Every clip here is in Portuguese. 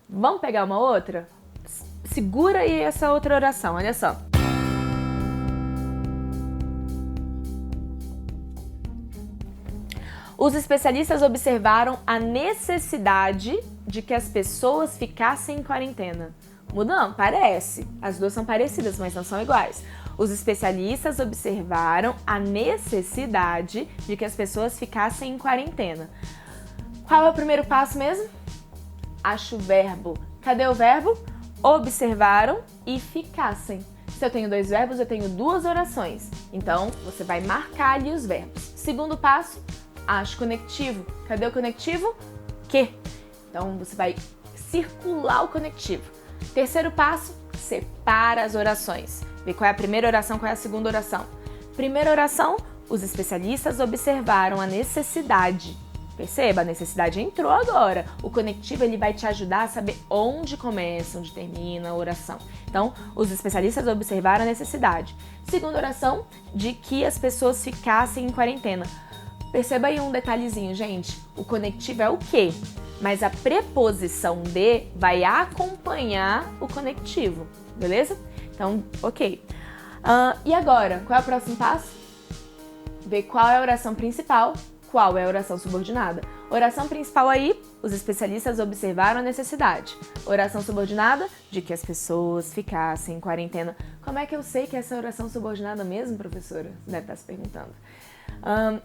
Vamos pegar uma outra? Segura aí essa outra oração, olha só. Os especialistas observaram a necessidade de que as pessoas ficassem em quarentena. Mudam? Parece. As duas são parecidas, mas não são iguais. Os especialistas observaram a necessidade de que as pessoas ficassem em quarentena. Qual é o primeiro passo mesmo? Acha o verbo. Cadê o verbo? Observaram e ficassem. Se eu tenho dois verbos, eu tenho duas orações. Então, você vai marcar ali os verbos. Segundo passo, acha o conectivo. Cadê o conectivo? Que. Então, você vai circular o conectivo. Terceiro passo, separa as orações. Vê qual é a primeira oração, qual é a segunda oração. Primeira oração, os especialistas observaram a necessidade. Perceba, a necessidade entrou agora. O conectivo ele vai te ajudar a saber onde começa, onde termina a oração. Então, os especialistas observaram a necessidade. Segunda oração, de que as pessoas ficassem em quarentena. Perceba aí um detalhezinho, gente. O conectivo é o quê? Mas a preposição de vai acompanhar o conectivo, beleza? Então, ok. E agora, qual é o próximo passo? Ver qual é a oração principal, qual é a oração subordinada. Oração principal aí, os especialistas observaram a necessidade. Oração subordinada, de que as pessoas ficassem em quarentena. Como é que eu sei que essa é a oração subordinada mesmo, professora? Você deve estar se perguntando.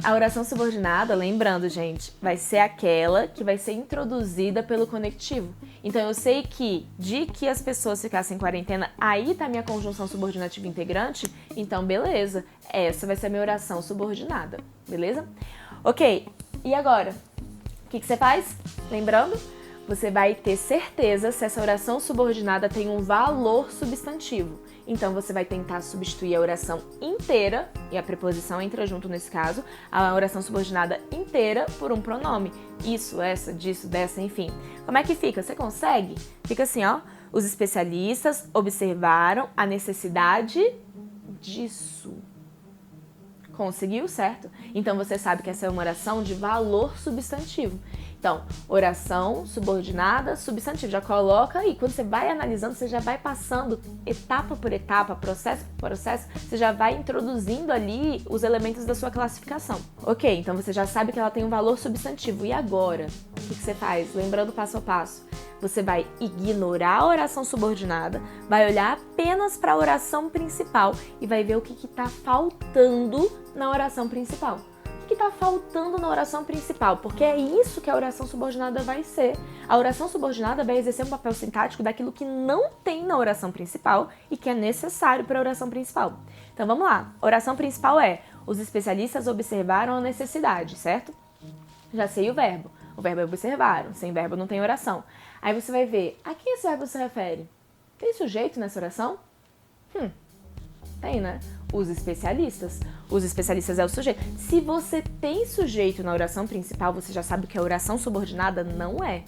A oração subordinada, lembrando, gente, vai ser aquela que vai ser introduzida pelo conectivo. Então, eu sei que de que as pessoas ficassem em quarentena, aí tá minha conjunção subordinativa integrante, então beleza, essa vai ser a minha oração subordinada, beleza? Ok, e agora? O que você faz? Lembrando, você vai ter certeza se essa oração subordinada tem um valor substantivo. Então, você vai tentar substituir a oração inteira, e a preposição entra junto nesse caso, a oração subordinada inteira por um pronome. Isso, essa, disso, dessa, enfim. Como é que fica? Você consegue? Fica assim, ó. Os especialistas observaram a necessidade disso. Conseguiu, certo? Então, você sabe que essa é uma oração de valor substantivo. Então, oração subordinada, substantivo. Já coloca aí. Quando você vai analisando, você já vai passando etapa por etapa, processo por processo, você já vai introduzindo ali os elementos da sua classificação. Ok, então você já sabe que ela tem um valor substantivo. E agora? O que você faz? Lembrando passo a passo. Você vai ignorar a oração subordinada, vai olhar apenas para a oração principal e vai ver o que está faltando na oração principal. O que está faltando na oração principal? Porque é isso que a oração subordinada vai ser. A oração subordinada vai exercer um papel sintático daquilo que não tem na oração principal e que é necessário para a oração principal. Então vamos lá. A oração principal é: os especialistas observaram a necessidade, certo? Já sei o verbo. O verbo é observaram. Sem verbo não tem oração. Aí você vai ver, a quem esse verbo se refere? Tem sujeito nessa oração? Tem, né? Os especialistas. Os especialistas é o sujeito. Se você tem sujeito na oração principal, você já sabe que a oração subordinada não é.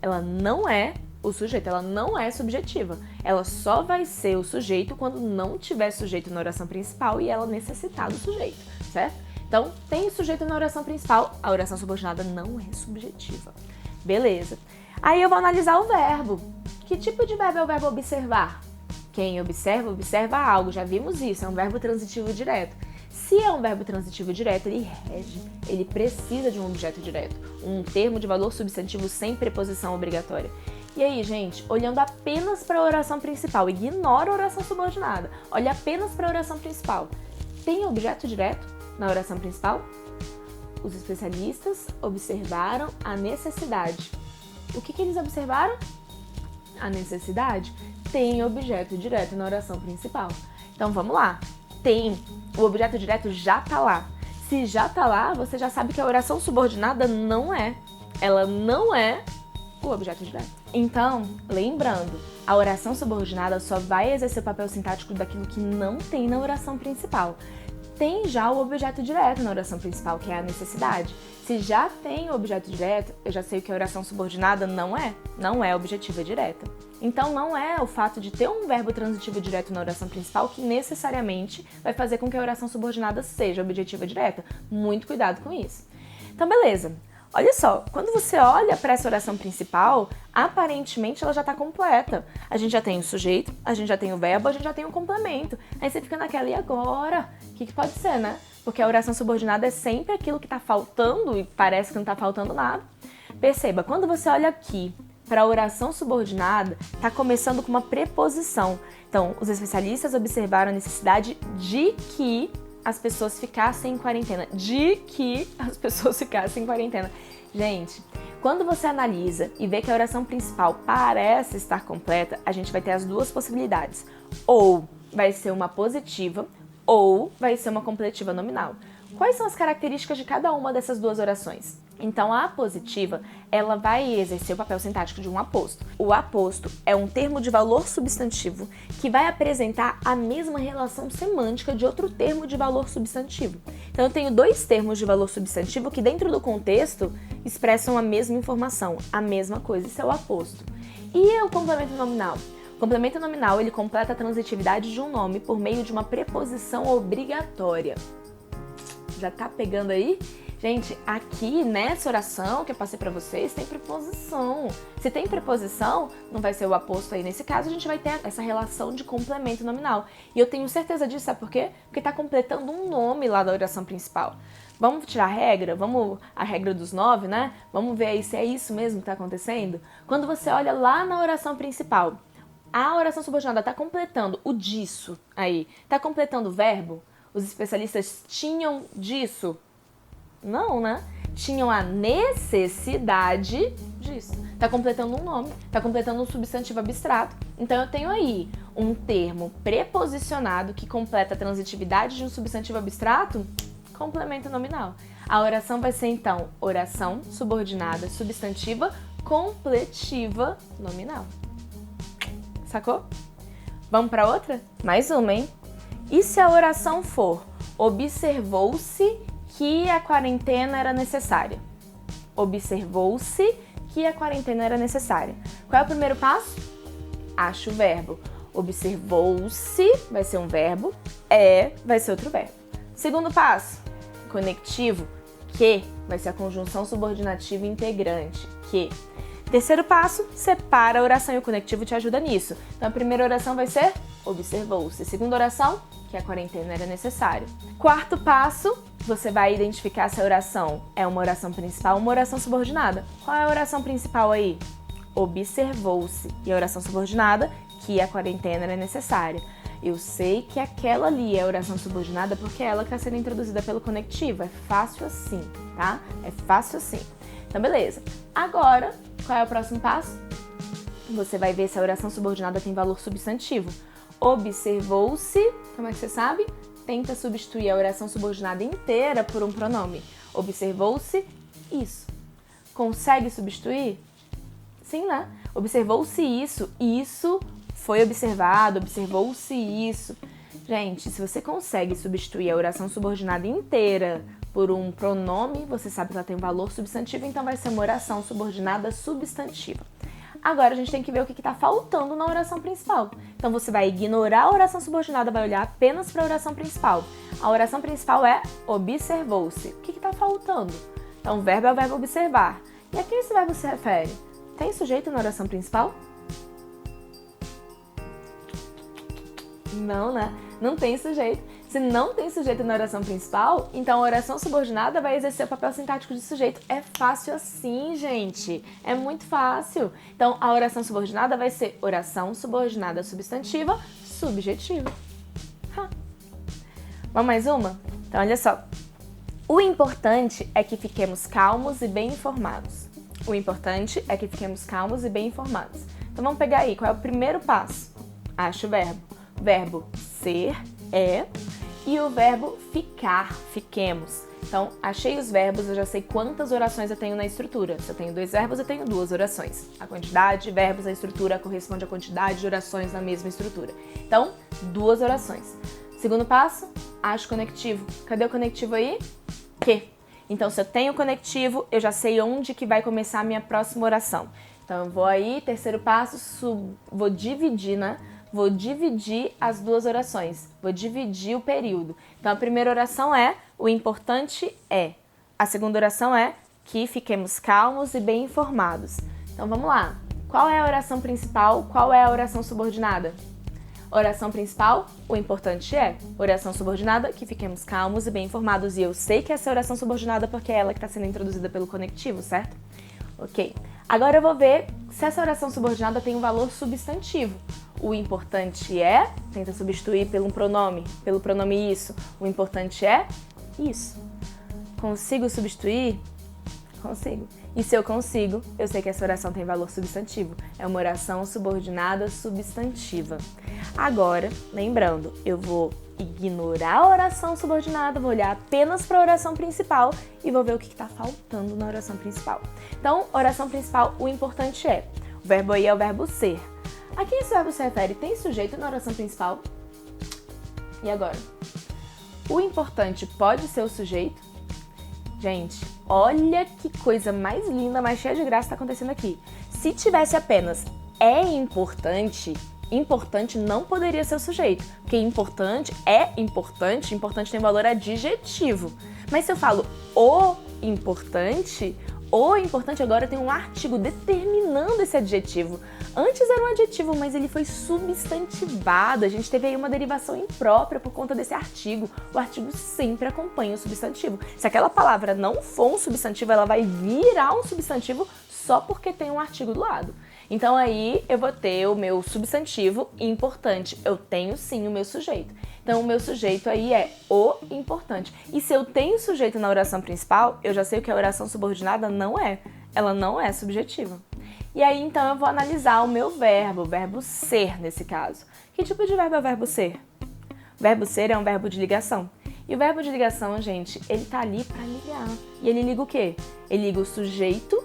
Ela não é o sujeito, ela não é subjetiva. Ela só vai ser o sujeito quando não tiver sujeito na oração principal e ela necessitar do sujeito, certo? Então, tem sujeito na oração principal, a oração subordinada não é subjetiva. Beleza. Aí eu vou analisar o verbo. Que tipo de verbo é o verbo observar? Quem observa, observa algo. Já vimos isso, é um verbo transitivo direto. Se é um verbo transitivo direto, ele rege, ele precisa de um objeto direto, um termo de valor substantivo sem preposição obrigatória. E aí, gente, olhando apenas para a oração principal, ignora a oração subordinada, olha apenas para a oração principal. Tem objeto direto na oração principal? Os especialistas observaram a necessidade. O que eles observaram? A necessidade. Tem objeto direto na oração principal. Então vamos lá. Tem. O objeto direto já tá lá. Se já tá lá, você já sabe que a oração subordinada não é. Ela não é o objeto direto. Então, lembrando, a oração subordinada só vai exercer o papel sintático daquilo que não tem na oração principal. Tem já o objeto direto na oração principal, que é a necessidade. Se já tem o objeto direto, eu já sei que a oração subordinada não é objetiva direta. Então não é o fato de ter um verbo transitivo direto na oração principal que necessariamente vai fazer com que a oração subordinada seja objetiva direta. Muito cuidado com isso. Então beleza, Olha só, quando você olha para essa oração principal, aparentemente ela já está completa. A gente já tem o sujeito, a gente já tem o verbo, a gente já tem o complemento. Aí você fica naquela, e agora? O que pode ser, né? Porque a oração subordinada é sempre aquilo que está faltando e parece que não está faltando nada. Perceba, quando você olha aqui para a oração subordinada, está começando com uma preposição. Então, os especialistas observaram a necessidade de que as pessoas ficassem em quarentena. Gente, quando você analisa e vê que a oração principal parece estar completa, a gente vai ter as duas possibilidades. Ou vai ser uma positiva, ou vai ser uma completiva nominal. Quais são as características de cada uma dessas duas orações? Então, a positiva, ela vai exercer o papel sintático de um aposto. O aposto é um termo de valor substantivo que vai apresentar a mesma relação semântica de outro termo de valor substantivo. Então, eu tenho dois termos de valor substantivo que, dentro do contexto, expressam a mesma informação, a mesma coisa. Isso é o aposto. E o complemento nominal? O complemento nominal, ele completa a transitividade de um nome por meio de uma preposição obrigatória. Já tá pegando aí? Gente, aqui nessa oração que eu passei pra vocês, tem preposição. Se tem preposição, não vai ser o aposto aí. Nesse caso, a gente vai ter essa relação de complemento nominal. E eu tenho certeza disso, sabe por quê? Porque tá completando um nome lá da oração principal. Vamos tirar a regra? A regra dos 9, né? Vamos ver aí se é isso mesmo que tá acontecendo? Quando você olha lá na oração principal, a oração subordinada tá completando o disso aí. Tá completando o verbo? Os especialistas tinham disso? Não, né? Tinham a necessidade disso. Tá completando um nome, tá completando um substantivo abstrato. Então eu tenho aí um termo preposicionado que completa a transitividade de um substantivo abstrato, complemento nominal. A oração vai ser então oração subordinada substantiva completiva nominal. Sacou? Vamos para outra? Mais uma, hein? E se a oração for observou-se que a quarentena era necessária? Observou-se que a quarentena era necessária. Qual é o primeiro passo? Acha o verbo. Observou-se vai ser um verbo, vai ser outro verbo. Segundo passo, conectivo, que vai ser a conjunção subordinativa integrante, que. Terceiro passo, separa a oração e o conectivo te ajuda nisso. Então a primeira oração vai ser observou-se. Segunda oração, que a quarentena era necessária. Quarto passo, você vai identificar se a oração é uma oração principal ou uma oração subordinada. Qual é a oração principal aí? Observou-se. E a oração subordinada, que a quarentena era necessária. Eu sei que aquela ali é a oração subordinada porque é ela que está sendo introduzida pelo conectivo. É fácil assim, tá? É fácil assim. Então, beleza. Agora, qual é o próximo passo? Você vai ver se a oração subordinada tem valor substantivo. Observou-se, como é que você sabe? Tenta substituir a oração subordinada inteira por um pronome. Observou-se isso. Consegue substituir? Sim, né? Observou-se isso. Isso foi observado. Observou-se isso. Gente, se você consegue substituir a oração subordinada inteira por um pronome, você sabe que ela tem um valor substantivo, então vai ser uma oração subordinada substantiva. Agora a gente tem que ver o que está faltando na oração principal. Então você vai ignorar a oração subordinada, vai olhar apenas para a oração principal. A oração principal é observou-se. O que está faltando? Então o verbo é o verbo observar. E a quem esse verbo se refere? Tem sujeito na oração principal? Não, né? Não tem sujeito. Se não tem sujeito na oração principal, então a oração subordinada vai exercer o papel sintático de sujeito. É fácil assim, gente. É muito fácil. Então, a oração subordinada vai ser oração subordinada substantiva subjetiva. Vamos mais uma? Então, olha só. O importante é que fiquemos calmos e bem informados. O importante é que fiquemos calmos e bem informados. Então, vamos pegar aí. Qual é o primeiro passo? Acha o verbo. Verbo ser, é, e o verbo ficar, fiquemos. Então, achei os verbos, eu já sei quantas orações eu tenho na estrutura. Se eu tenho 2 verbos, eu tenho 2 orações. A quantidade de verbos na estrutura corresponde à quantidade de orações na mesma estrutura. Então, 2 orações. Segundo passo, acho conectivo. Cadê o conectivo aí? Que. Então, se eu tenho conectivo, eu já sei onde que vai começar a minha próxima oração. Então, eu vou aí, terceiro passo, vou dividir, né? Vou dividir as 2 orações, vou dividir o período. Então, a primeira oração é, o importante é. A segunda oração é, que fiquemos calmos e bem informados. Então vamos lá. Qual é a oração principal? Qual é a oração subordinada? Oração principal, o importante é. Oração subordinada, que fiquemos calmos e bem informados. E eu sei que essa é a oração subordinada porque é ela que está sendo introduzida pelo conectivo, certo? Ok. Agora eu vou ver se essa oração subordinada tem um valor substantivo. O importante é, tenta substituir pelo pronome isso. O importante é isso. Consigo substituir? Consigo. E se eu consigo, eu sei que essa oração tem valor substantivo. É uma oração subordinada substantiva. Agora, lembrando, eu vou ignorar a oração subordinada, vou olhar apenas para a oração principal e vou ver o que está faltando na oração principal. Então, oração principal, o importante é. O verbo aí é o verbo ser. A quem esse verbo se refere? Tem sujeito na oração principal? E agora? O importante pode ser o sujeito? Gente, olha que coisa mais linda, mais cheia de graça está acontecendo aqui. Se tivesse apenas é importante, importante não poderia ser o sujeito. Porque importante tem valor adjetivo. Mas se eu falo o importante agora tem um artigo determinando esse adjetivo. Antes era um adjetivo, mas ele foi substantivado. A gente teve aí uma derivação imprópria por conta desse artigo. O artigo sempre acompanha o substantivo. Se aquela palavra não for um substantivo, ela vai virar um substantivo só porque tem um artigo do lado. Então aí eu vou ter o meu substantivo importante. Eu tenho sim o meu sujeito. Então o meu sujeito aí é o importante. E se eu tenho sujeito na oração principal, eu já sei o que a oração subordinada não é. Ela não é subjetiva. E aí então eu vou analisar o meu verbo, o verbo ser nesse caso. Que tipo de verbo é o verbo ser? O verbo ser é um verbo de ligação. E o verbo de ligação, gente, ele tá ali para ligar. E ele liga o quê? Ele liga o sujeito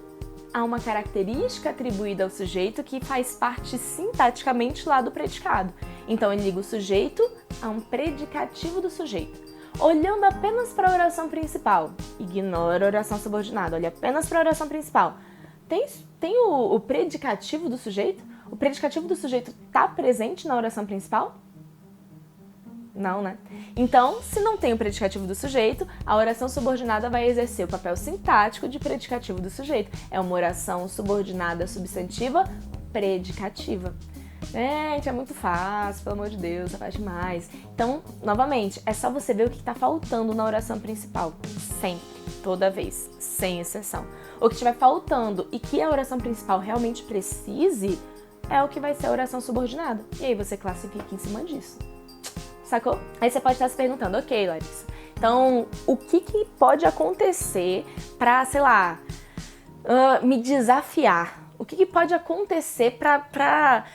a uma característica atribuída ao sujeito que faz parte sintaticamente lá do predicado. Então, ele liga o sujeito a um predicativo do sujeito. Olhando apenas para a oração principal, ignora a oração subordinada, olha apenas para a oração principal. Tem o predicativo do sujeito? O predicativo do sujeito está presente na oração principal? Não, né? Então, se não tem o predicativo do sujeito, a oração subordinada vai exercer o papel sintático de predicativo do sujeito. É uma oração subordinada substantiva predicativa. Gente, é muito fácil, pelo amor de Deus, é fácil demais. Então, novamente, é só você ver o que está faltando na oração principal. Sempre, toda vez, sem exceção. O que estiver faltando e que a oração principal realmente precise é o que vai ser a oração subordinada. E aí você classifica em cima disso. Sacou? Aí você pode estar se perguntando, ok, Larissa, então o que pode acontecer pra, sei lá, me desafiar? O que pode acontecer pra...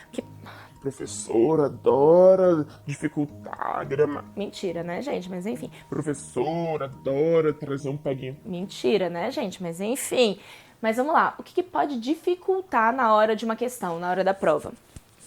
Professora adora dificultar a grama. Mentira, né, gente? Mas enfim. Professora adora trazer um peguinho. Mentira, né, gente? Mas enfim. Mas vamos lá. O que pode dificultar na hora de uma questão, na hora da prova?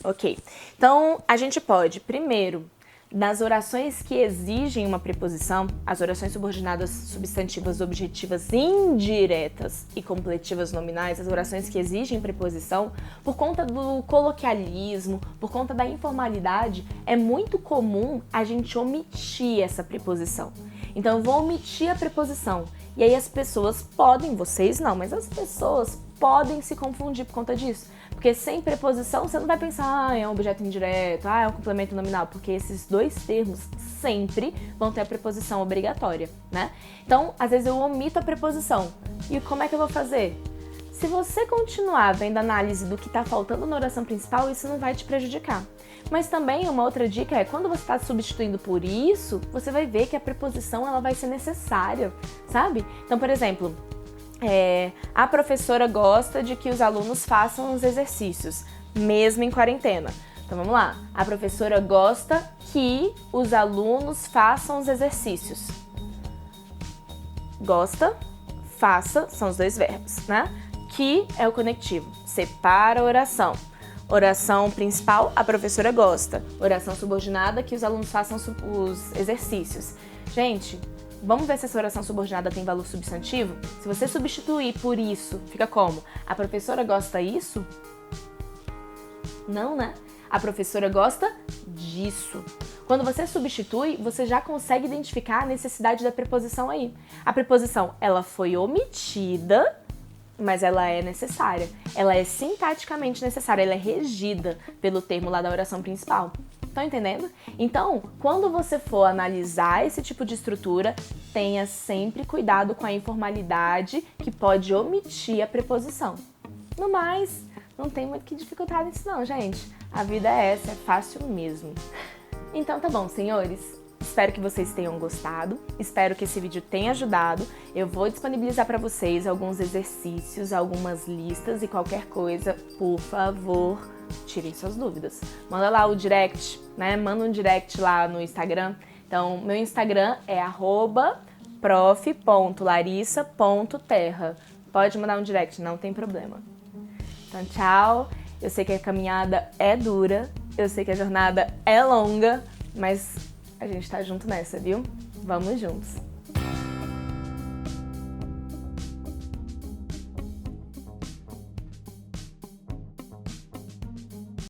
Ok. Então, a gente pode, primeiro, nas orações que exigem uma preposição, as orações subordinadas substantivas, objetivas, indiretas e completivas nominais, as orações que exigem preposição, por conta do coloquialismo, por conta da informalidade, é muito comum a gente omitir essa preposição. Então, eu vou omitir a preposição. E aí as pessoas podem, vocês não, mas as pessoas podem se confundir por conta disso. Porque sem preposição, você não vai pensar, é um objeto indireto, é um complemento nominal, porque esses dois termos sempre vão ter a preposição obrigatória, né? Então, às vezes eu omito a preposição. E como é que eu vou fazer? Se você continuar vendo a análise do que está faltando na oração principal, isso não vai te prejudicar. Mas também uma outra dica é, quando você está substituindo por isso, você vai ver que a preposição ela vai ser necessária, sabe? Então, por exemplo, a professora gosta de que os alunos façam os exercícios, mesmo em quarentena. Então vamos lá. A professora gosta que os alunos façam os exercícios. Gosta, faça, são os dois verbos, né? Que é o conectivo. Separa a oração. Oração principal, a professora gosta. Oração subordinada, que os alunos façam os exercícios. Gente, vamos ver se essa oração subordinada tem valor substantivo? Se você substituir por isso, fica como? A professora gosta isso? Não, né? A professora gosta disso. Quando você substitui, você já consegue identificar a necessidade da preposição aí. A preposição, ela foi omitida, mas ela é necessária. Ela é sintaticamente necessária, ela é regida pelo termo lá da oração principal. Estão entendendo? Então, quando você for analisar esse tipo de estrutura, tenha sempre cuidado com a informalidade que pode omitir a preposição. No mais, não tem muito que dificultar nisso não, gente. A vida é essa, é fácil mesmo. Então tá bom, senhores. Espero que vocês tenham gostado, espero que esse vídeo tenha ajudado. Eu vou disponibilizar para vocês alguns exercícios, algumas listas e qualquer coisa, por favor, tirem suas dúvidas. Manda lá o direct, né? Manda um direct lá no Instagram. Então, meu Instagram é @prof.larissa.terra. Pode mandar um direct, não tem problema. Então, tchau. Eu sei que a caminhada é dura, eu sei que a jornada é longa, mas a gente tá junto nessa, viu? Vamos juntos!